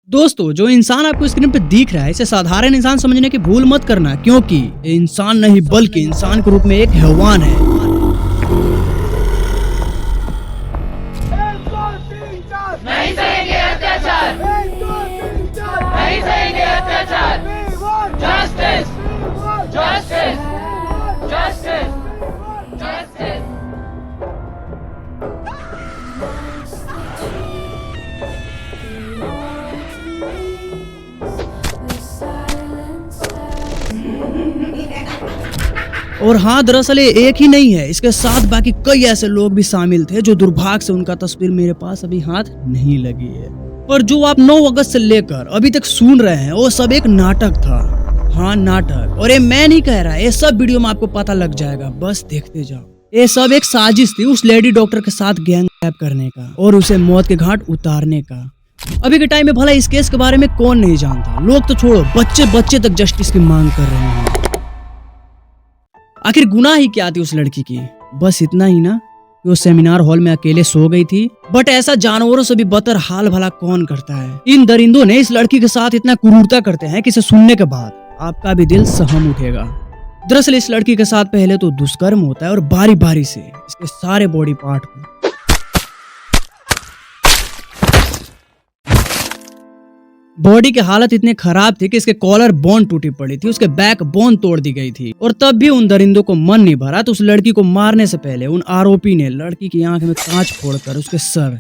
दोस्तों, जो इंसान आपको स्क्रीन पे दिख रहा है इसे साधारण इंसान समझने की भूल मत करना, क्योंकि ये इंसान नहीं बल्कि इंसान के रूप में एक हैवान है। नहीं सहेंगे अत्याचार, नहीं सहेंगे अत्याचार। Justice, justice, justice, justice. और हाँ, दरअसल ये एक ही नहीं है, इसके साथ बाकी कई ऐसे लोग भी शामिल थे जो दुर्भाग्य से उनका तस्वीर मेरे पास अभी हाथ नहीं लगी है। पर जो आप 9 अगस्त से लेकर अभी तक सुन रहे हैं वो सब एक नाटक था। हाँ, नाटक। और ये मैं नहीं कह रहा, ये सब वीडियो में आपको पता लग जाएगा, बस देखते जाओ। ये सब एक साजिश थी उस लेडी डॉक्टर के साथ गैंगरेप करने का और उसे मौत के घाट उतारने का। अभी के टाइम में भला इस केस के बारे में कौन नहीं जानता, लोग तो छोड़ो, बच्चे बच्चे तक जस्टिस की मांग कर रहे हैं। आखिर गुनाह ही क्या थी उस लड़की की? बस इतना ही ना कि वो सेमिनार हॉल में अकेले सो गई थी। बट ऐसा जानवरों से भी बदतर हाल भला कौन करता है? इन दरिंदों ने इस लड़की के साथ इतना क्रूरता करते हैं कि इसे सुनने के बाद आपका भी दिल सहम उठेगा। दरअसल इस लड़की के साथ पहले तो दुष्कर्म होता है और बारी बारी से इसके सारे बॉडी पार्ट को बॉडी की हालत इतनी खराब थी कि इसके कॉलर बोन टूटी पड़ी थी, उसके बैक बोन तोड़ दी गई थी। और तब भी उन दरिंदों को मन नहीं भरा तो उस लड़की को मारने से पहले उन आरोपी ने लड़की की आंख में कांच फोड़कर उसके सर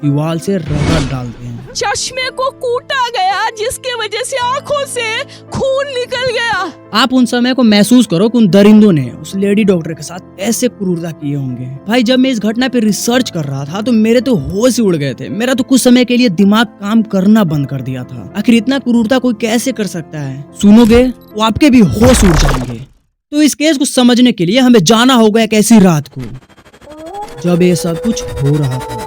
दीवार से रगड़ डालते हैं। चश्मे को कूटा गया जिसके वजह से आंखों से खून निकल गया। आप उन समय को महसूस करो कि उन दरिंदों ने उस लेडी डॉक्टर के साथ कैसे क्रूरता किए होंगे। भाई, जब मैं इस घटना पे रिसर्च कर रहा था तो मेरे तो होश ही उड़ गए थे। मेरा तो कुछ समय के लिए दिमाग काम करना बंद कर दिया था। आखिर इतना क्रूरता कोई कैसे कर सकता है? सुनोगे तो आपके भी होश उड़ जाएंगे। तो इस केस को समझने के लिए हमें जाना होगा एक ऐसी रात को जब ये सब कुछ हो रहा था।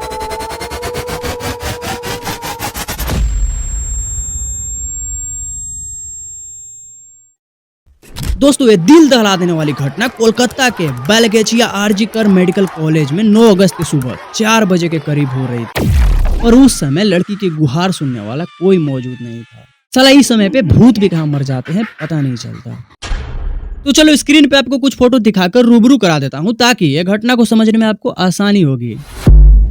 दोस्तों, ये दिल दहला देने वाली घटना कोलकाता के बेलगेचिया आरजी कर मेडिकल कॉलेज में 9 अगस्त की सुबह 4 बजे के करीब हो रही थी। और उस समय लड़की की गुहार सुनने वाला कोई मौजूद नहीं था। साला इस समय पे भूत भी कहाँ मर जाते हैं पता नहीं चलता। तो चलो स्क्रीन पे आपको कुछ फोटो दिखाकर रूबरू करा देता हूँ ताकि ये घटना को समझने में आपको आसानी होगी।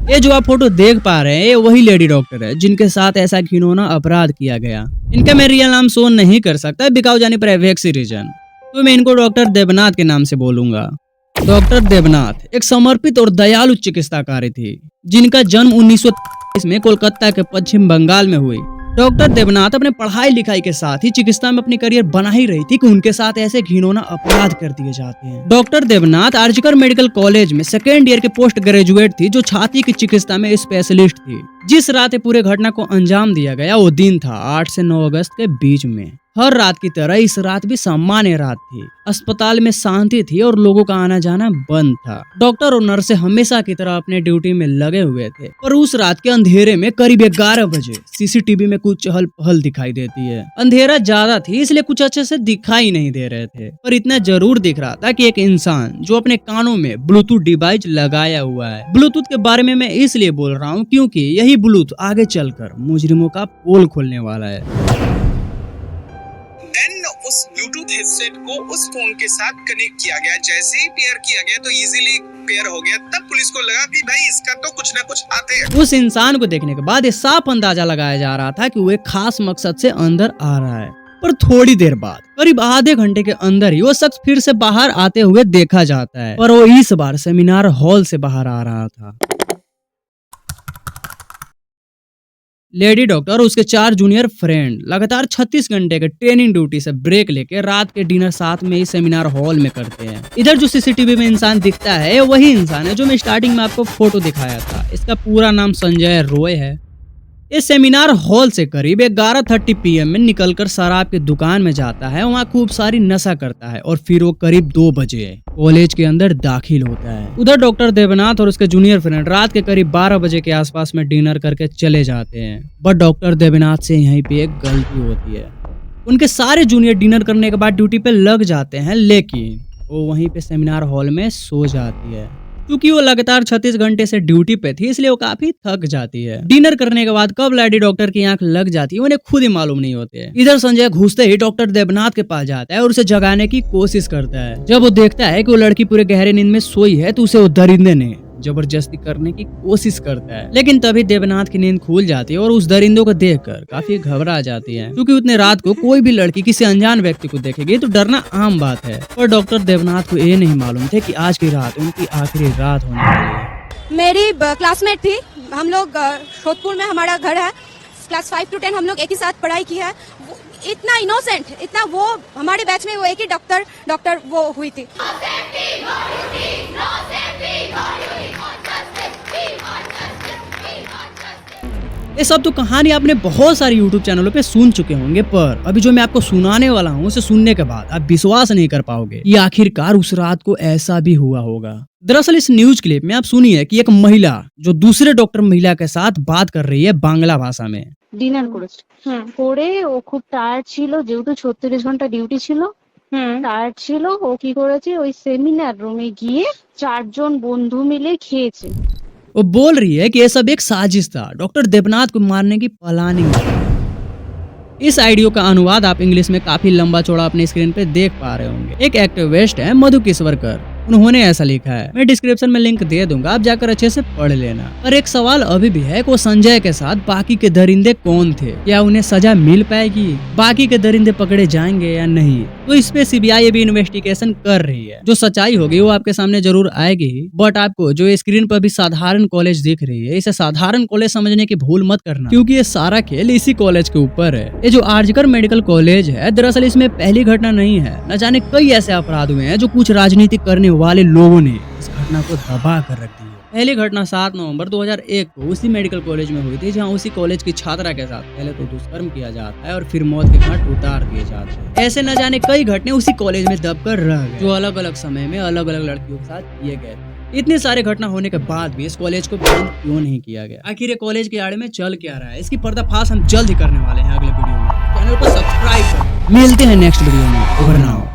ये जो आप फोटो देख पा रहे हैं ये वही लेडी डॉक्टर है जिनके साथ ऐसा घिनौना अपराध किया गया। इनका मैं रियल नाम शो नहीं कर सकता बिकॉज जाने प्राइवेसी रीजन, तो मैं इनको डॉक्टर देवनाथ के नाम से बोलूंगा। डॉक्टर देवनाथ एक समर्पित और दयालु चिकित्साकारी थी जिनका जन्म 1930 में कोलकाता के पश्चिम बंगाल में हुई। डॉक्टर देवनाथ अपने पढ़ाई लिखाई के साथ ही चिकित्सा में अपनी करियर बना ही रही थी कि उनके साथ ऐसे घिनौना अपराध कर दिए जाते हैं। Doctor Devnath R G Kar medical college में सेकेंड ईयर के पोस्ट ग्रेजुएट थी जो छाती की चिकित्सा में स्पेशलिस्ट थी। जिस रात पूरे घटना को अंजाम दिया गया वो दिन था 8 से 9 अगस्त के बीच में। हर रात की तरह इस रात भी सामान्य रात थी। अस्पताल में शांति थी और लोगों का आना जाना बंद था। डॉक्टर और नर्सें हमेशा की तरह अपने ड्यूटी में लगे हुए थे। पर उस रात के अंधेरे में करीब 11 बजे सीसीटीवी में कुछ चहल पहल दिखाई देती है। अंधेरा ज्यादा थी इसलिए कुछ अच्छे से दिखाई नहीं दे रहे थे, पर इतना जरूर दिख रहा था कि एक इंसान जो अपने कानों में ब्लूटूथ डिवाइस लगाया हुआ है। ब्लूटूथ के बारे में मैं इसलिए बोल रहा हूँ क्योंकि यही ब्लूटूथ आगे चलकर मुजरिमों का पोल खोलने वाला है। उस ब्लूटूथ हेडसेट को उस फोन के साथ कनेक्ट किया गया। जैसे ही पेयर किया गया तो इजीली पेयर हो गया। तब पुलिस को लगा कि भाई इसका तो कुछ ना कुछ आते हैं। उस इंसान को देखने के बाद ये साफ अंदाजा लगाया जा रहा था कि वो एक खास मकसद से अंदर आ रहा है। पर थोड़ी देर बाद करीब आधे घंटे के अंदर ही वो शख्स फिर से बाहर आते हुए देखा जाता है, पर वो इस बार सेमिनार हॉल से बाहर आ रहा था। लेडी डॉक्टर और उसके 4 जूनियर फ्रेंड लगातार 36 घंटे के ट्रेनिंग ड्यूटी से ब्रेक लेके रात के डिनर साथ में ही सेमिनार हॉल में करते हैं। इधर जो सीसीटीवी में इंसान दिखता है वही इंसान है जो मैं स्टार्टिंग में आपको फोटो दिखाया था। इसका पूरा नाम संजय रॉय है। इस सेमिनार हॉल से करीब 11:30 PM में निकलकर शराब की दुकान में जाता है, वहाँ खूब सारी नशा करता है और फिर वो करीब 2 बजे कॉलेज के अंदर दाखिल होता है। उधर डॉक्टर देवनाथ और उसके जूनियर फ्रेंड रात के करीब 12 बजे के आसपास में डिनर करके चले जाते हैं। बट डॉक्टर देवनाथ से यहीं पे एक गलती होती है। उनके सारे जूनियर डिनर करने के बाद ड्यूटी पे लग जाते हैं, लेकिन वो वहीं पे सेमिनार हॉल में सो जाती है। क्योंकि वो लगातार 36 घंटे से ड्यूटी पे थी, इसलिए वो काफी थक जाती है। डिनर करने के बाद कब लेडी डॉक्टर की आंख लग जाती है उन्हें खुद ही मालूम नहीं होती है। इधर संजय घुसते ही डॉक्टर देवनाथ के पास जाता है और उसे जगाने की कोशिश करता है। जब वो देखता है कि वो लड़की पूरे गहरे नींद में सोई है तो उसे वो दरिंदे ने जबरदस्ती करने की कोशिश करता है, लेकिन तभी देवनाथ की नींद खुल जाती है और उस दरिंदों को देखकर काफी घबरा जाती है, क्योंकि उतने रात को कोई भी लड़की किसी अनजान व्यक्ति को देखेगी तो डरना आम बात है। पर डॉक्टर देवनाथ को ये नहीं मालूम थे कि आज की रात उनकी आखिरी रात होने वाली है। मेरी क्लासमेट थी, हम लोग जोधपुर में हमारा घर है, क्लास 5 to 10 हम लोग एक ही साथ पढ़ाई की है। इतना इनोसेंट, इतना वो हमारे बैच में वो एक ही डॉक्टर वो हुई थी। ये सब तो कहानी आपने बहुत सारे YouTube चैनलों पे सुन चुके होंगे, पर अभी जो मैं आपको सुनाने वाला हूँ उसे सुनने के बाद आप विश्वास नहीं कर पाओगे ये आखिरकार उस रात को ऐसा भी हुआ होगा। दरअसल इस न्यूज क्लिप में आप सुनिए कि एक महिला जो दूसरे डॉक्टर महिला के साथ बात कर रही है बांग्ला भाषा में। ডিনার করে ও খুব টায়ার্ড ছিল, যেহেতু 36 ঘন্টা ডিউটি ছিল, টায়ার্ড ছিল। ও কি করেছে, ওই সেমিনার রুমে গিয়ে 4 জন বন্ধু মিলে খেয়েছে। वो बोल रही है कि ये सब एक साजिश था, डॉक्टर देवनाथ को मारने की प्लानिंग थी। इस आइडियो का अनुवाद आप इंग्लिश में काफी लंबा चौड़ा अपने स्क्रीन पे देख पा रहे होंगे। एक एक्टिविस्ट है मधु किश्वरकर, उन्होंने ऐसा लिखा है। मैं डिस्क्रिप्शन में लिंक दे दूंगा, आप जाकर अच्छे से पढ़ लेना। पर एक सवाल अभी भी है कि वो संजय के साथ बाकी के दरिंदे कौन थे, क्या उन्हें सजा मिल पाएगी, बाकी के दरिंदे पकड़े जाएंगे या नहीं। तो इस पे सीबीआई भी इन्वेस्टिगेशन कर रही है। जो सच्चाई होगी वो आपके सामने जरूर आएगी ही, बट आपको जो स्क्रीन पर भी साधारण कॉलेज दिख रही है, इसे साधारण कॉलेज समझने की भूल मत करना, क्योंकि ये सारा खेल इसी कॉलेज के ऊपर है। ये जो आरजीकर मेडिकल कॉलेज है, दरअसल इसमें पहली घटना नहीं है। न जाने कई ऐसे अपराध हुए हैं जो कुछ राजनीति करने वाले लोगों ने इस घटना को दबा कर रख दी है। पहली घटना 7 नवंबर 2001 को उसी मेडिकल कॉलेज में हुई थी, जहां उसी कॉलेज की छात्रा के साथ पहले तो दुष्कर्म किया जाता है और फिर मौत के घाट उतार दिए जाते हैं। ऐसे न जाने कई घटने उसी कॉलेज में दबकर रह गए, जो अलग अलग समय में अलग अलग लड़कियों के साथ किए गए थे। इतने सारे घटना होने के बाद भी इस कॉलेज को बंद क्यों नहीं किया गया? आखिर ये कॉलेज के आड़े में चल क्या रहा है? इसकी पर्दाफाश हम जल्द ही करने वाले हैं अगले वीडियो में। चैनल को सब्सक्राइब करें। मिलते हैं नेक्स्ट वीडियो में। Over now.